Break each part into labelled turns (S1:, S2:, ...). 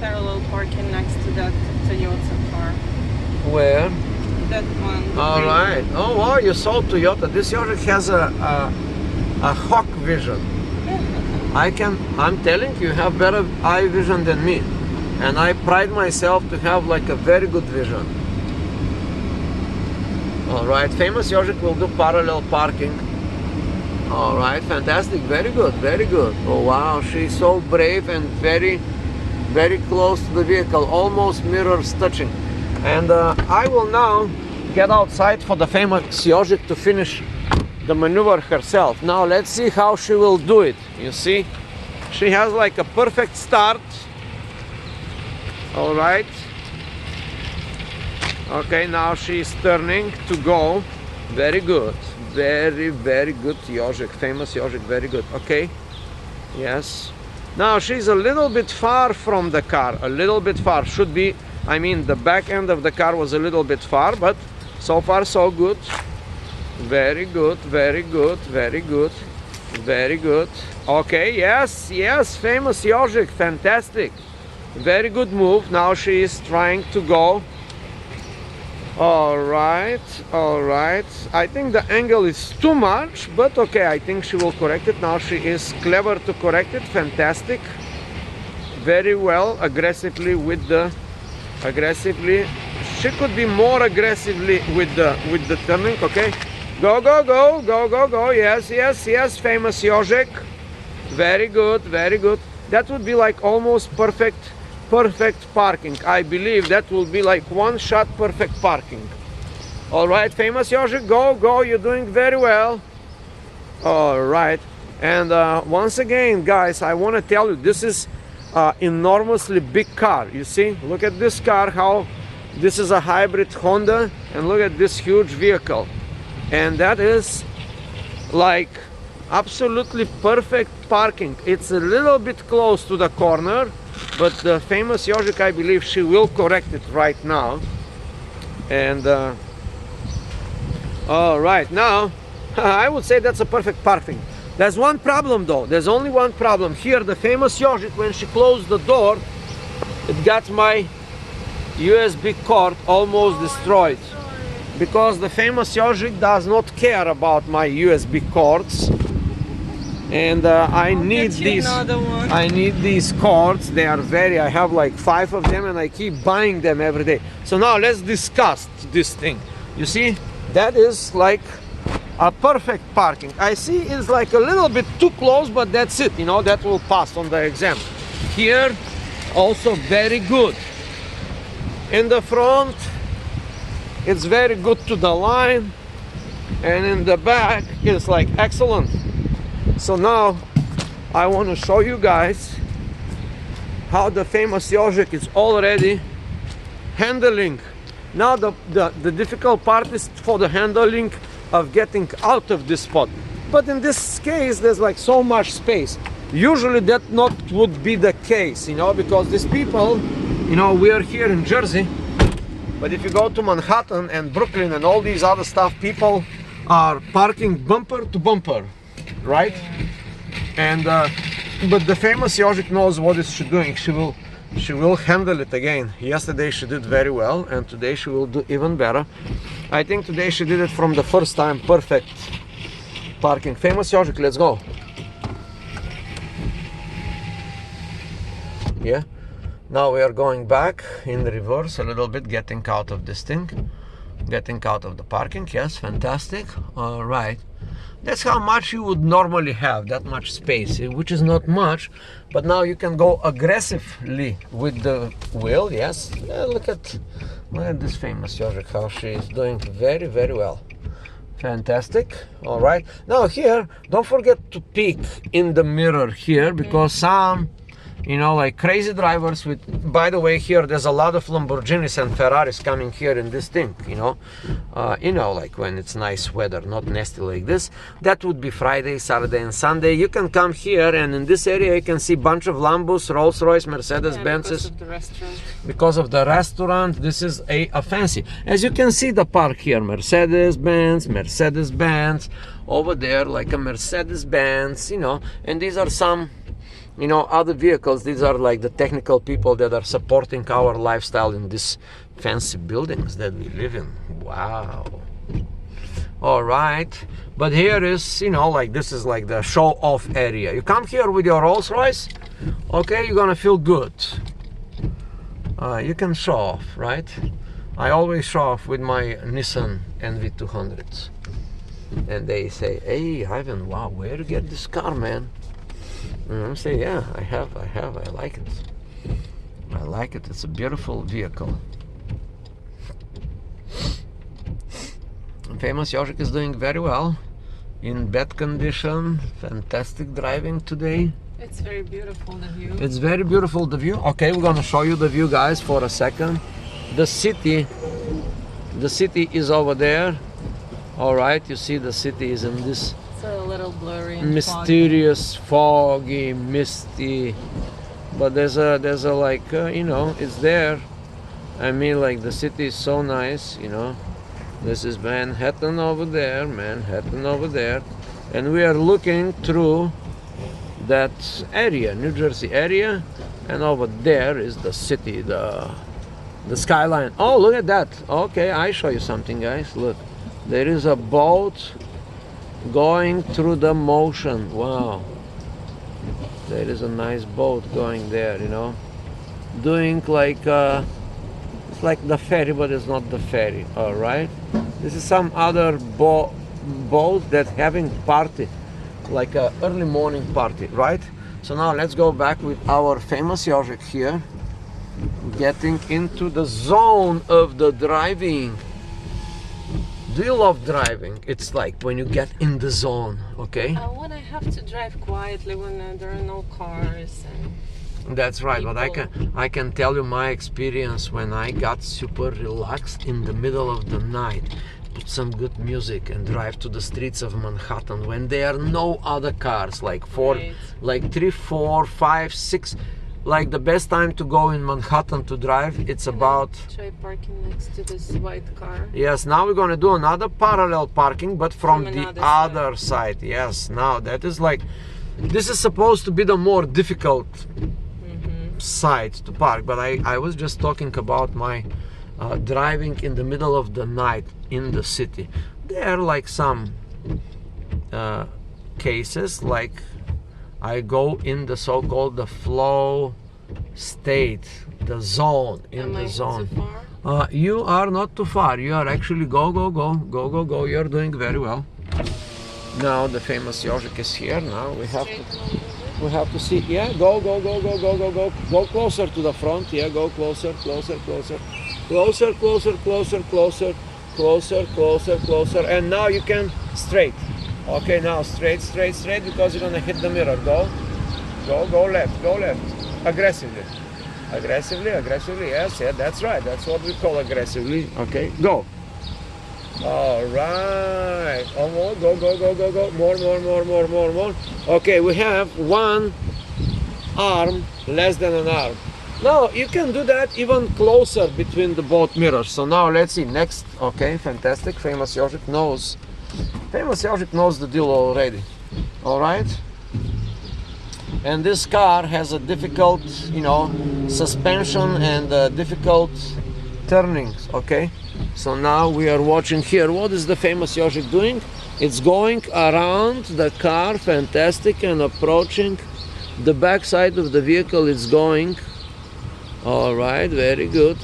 S1: parallel parking next to that Toyota car.
S2: Where?
S1: That one.
S2: All right. Oh wow, you saw Toyota. This Yorik has a hawk vision. I'm telling you, have better eye vision than me. And I pride myself to have like a very good vision. All right, famous Yorik will do parallel parking. All right, fantastic, very good, very good. Oh wow, she's so brave and very, very close to the vehicle, almost mirrors touching. And I will now get outside for the famous Yorik to finish the maneuver herself. Now let's see how she will do it. You see, she has like a perfect start. All right. Okay, now she's turning to go. Very good. Very, very good Yorik. Famous Yorik, very good. Okay. Yes. Now she's a little bit far from the car. A little bit far. Should be, I mean, the back end of the car was a little bit far, but so far so good. Very good, very good, very good, very good. Okay, yes, yes, famous Yorik, fantastic. Very good move. Now she is trying to go. All right, all right. I think the angle is too much, but okay, I think she will correct it. Now she is clever to correct it. Fantastic. Very well, aggressively with the she could be more aggressively with the turning. Okay, go, go, go, go, go, go. Yes, yes, yes, famous Yorik. Very good, very good. That would be like almost perfect parking. I believe that will be like one shot perfect parking. All right, famous Yorik, go, go. You're doing very well. All right, and once again, guys, I want to tell you, this is enormously big car. You see, look at this car, how this is a hybrid Honda, and look at this huge vehicle, and that is like absolutely perfect parking. It's a little bit close to the corner, but the famous Yorik, I believe she will correct it right now. And all right, now I would say that's a perfect parking. There's one problem though. There's only one problem here. The famous Yorik, when she closed the door, it got my USB cord almost destroyed, because the famous Yorik does not care about my USB cords. And I need these cords. They are I have like 5 of them, and I keep buying them every day. So now let's discuss this thing. You see, that is like a perfect parking. I see it's like a little bit too close, but that's it, you know, that will pass on the exam. Here also very good. In the front it's very good to the line, and in the back it's like excellent. So now I want to show you guys how the famous Yorik is already handling. Now the difficult part is for the handling of getting out of this spot. But in this case, there's like so much space. Usually that not would be the case, you know, because these people, you know, we are here in Jersey, but if you go to Manhattan and Brooklyn and all these other stuff, people are parking bumper to bumper, right? And but the famous Yorik knows what is she doing. She will handle it again. Yesterday she did very well, and today she will do even better. I think today she did it from the first time. Perfect parking. Famous Yorik, let's go. Yeah. Now we are going back in reverse a little bit, getting out of this thing, getting out of the parking. Yes, fantastic. All right. That's how much you would normally have, that much space, which is not much, but now you can go aggressively with the wheel. Yes, look at this famous Yorik, how she is doing very, very well. Fantastic. All right, now here, don't forget to peek in the mirror here, because some, you know, like crazy drivers with, by the way, here there's a lot of Lamborghinis and Ferraris coming here in this thing, you know, like when it's nice weather, not nasty like this. That would be Friday, Saturday and Sunday. You can come here, and in this area you can see bunch of Lambos, Rolls-Royce, Mercedes-Benzes. Because of the restaurant, this is a fancy. As you can see the park here, Mercedes-Benz, Mercedes-Benz, over there like a Mercedes-Benz, you know, and these are some you know, other vehicles. These are like the technical people that are supporting our lifestyle in these fancy buildings that we live in. Wow. All right, but here is, you know, like this is like the show-off area. You come here with your Rolls Royce, okay, you're gonna feel good. You can show off, right? I always show off with my Nissan NV200s. And they say, hey, Ivan, wow, where you get this car, man? And I say, yeah, I have, I like it. I like it, it's a beautiful vehicle. Famous Jožek is doing very well. In bad condition, fantastic driving today.
S1: It's very beautiful, the view.
S2: It's very beautiful, the view. Okay, we're gonna show you the view, guys, for a second. The city is over there. All right, you see the city is in this
S1: It's a little blurry and
S2: mysterious, foggy, misty. But there's a like, you know, it's there. I mean, like the city is so nice, you know. This is Manhattan over there, and we are looking through that area, New Jersey area, and over there is the city, the skyline. Oh, look at that. Okay, I show you something, guys. Look, there is a boat going through the motion. Wow, there is a nice boat going there, you know, doing like it's like the ferry, but it's not the ferry. All right, this is some other boat that having party, like a early morning party, right? So now let's go back with our famous Jožek here, getting into the zone of the driving. Do you love driving? It's like when you get in the zone, okay?
S1: When I have to drive quietly, when there are no cars and
S2: that's right, but
S1: people.
S2: I can tell you my experience when I got super relaxed in the middle of the night, put some good music and drive to the streets of Manhattan when there are no other cars, like
S1: Right.
S2: like 3, 4, 5, 6. Like the best time to go in Manhattan to drive, it's about.
S1: Try parking next to this white car.
S2: Yes, now we're gonna do another parallel parking, but from the
S1: another
S2: other side. Yes, now that is like, this is supposed to be the more difficult side to park, but I was just talking about my driving in the middle of the night in the city. There are like some cases, like I go in the so-called the flow state, the zone, in the zone.
S1: Too far?
S2: You are not too far. You are actually go. You're doing very well. Now the famous Jožek is here. Now we have to see. Yeah, go closer to the front. Yeah, go closer. And now you can straight. Okay, now straight, because you're gonna hit the mirror. Go left. Aggressively. Yes, that's right. That's what we call aggressively. Okay, go. All right. Almost. Go. More. Okay, we have one arm, less than an arm. Now you can do that even closer between the both mirrors. So now let's see. Next. Okay, fantastic. Famous Jožek knows the deal already. All right. And this car has a difficult, you know, suspension and difficult turnings. Okay. So now we are watching here. What is the famous Jožek doing? It's going around the car, fantastic, and approaching the back side of the vehicle. It's going. All right, very good,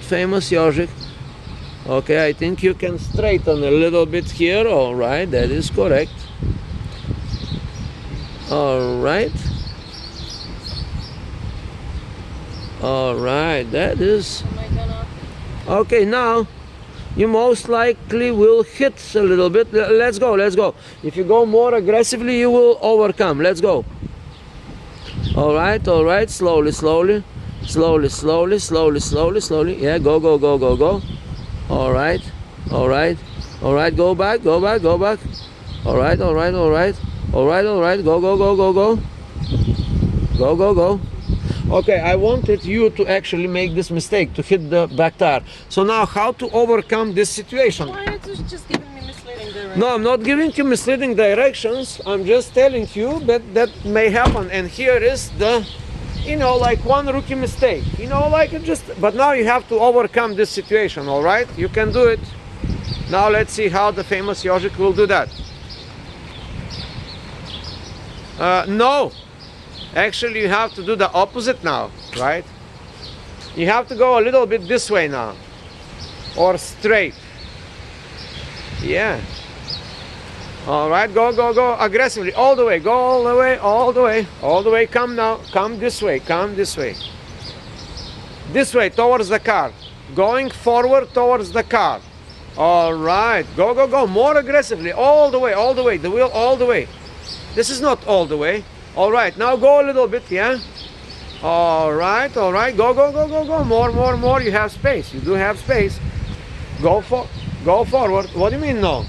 S2: famous Jožek. Okay, I think you can straighten a little bit here. All right, that is correct. All right, that is.
S1: Am I gonna?
S2: Okay, now you most likely will hit a little bit. Let's go. If you go more aggressively, you will overcome. Let's go. All right, slowly. Yeah, go. All right, go back. All right, go. Okay, I wanted you to actually make this mistake, to hit the back tire. So now how to overcome this situation?
S1: Why are you just giving me misleading directions.
S2: No, I'm not giving you misleading directions. I'm just telling you that that may happen. And here is the, you know, like one rookie mistake. You know, like it just. But now you have to overcome this situation. All right, you can do it. Now let's see how the famous Yožik will do that. No, actually you have to do the opposite now, right? You have to go a little bit this way now, or straight. Yeah. All right, go, go, go aggressively, all the way, go all the way, all the way, all the way. Come now, come this way, come this way. This way, towards the car. Going forward towards the car. All right, go, go, go, more aggressively, all the way, the wheel all the way. This is not all the way. All right, now go a little bit, yeah? All right, go, go, go, go, go, more, more, more. You have space, you do have space. Go forward. What do you mean no?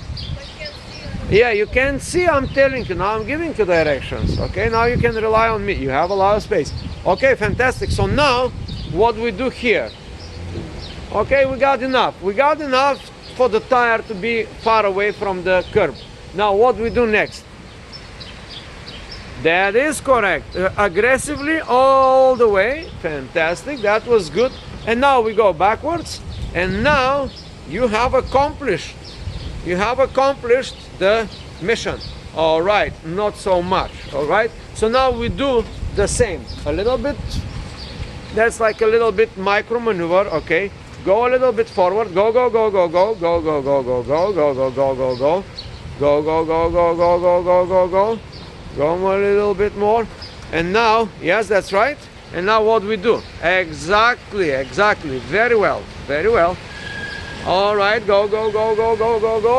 S2: Yeah, you can see, I'm telling you, now I'm giving you directions. Okay, now you can rely on me. You have a lot of space. Okay, fantastic. So now, what we do here? Okay, we got enough. We got enough for the tire to be far away from the curb. Now, what we do next? That is correct. Aggressively all the way. Fantastic. That was good. And now we go backwards. And now you have accomplished. You have accomplished the mission. All right. Not so much. All right. So now we do the same. A little bit. That's like a little bit micro maneuver. Okay. Go a little bit forward. Go, go, go, go, go, go, go, go, go, go, go, go, go, go, go. Go, go, go, go, go, go, go, go, go. Go a little bit more. And now, yes, that's right. And now what we do? Exactly, exactly. Very well, very well. All right, go, go, go, go, go, go, go.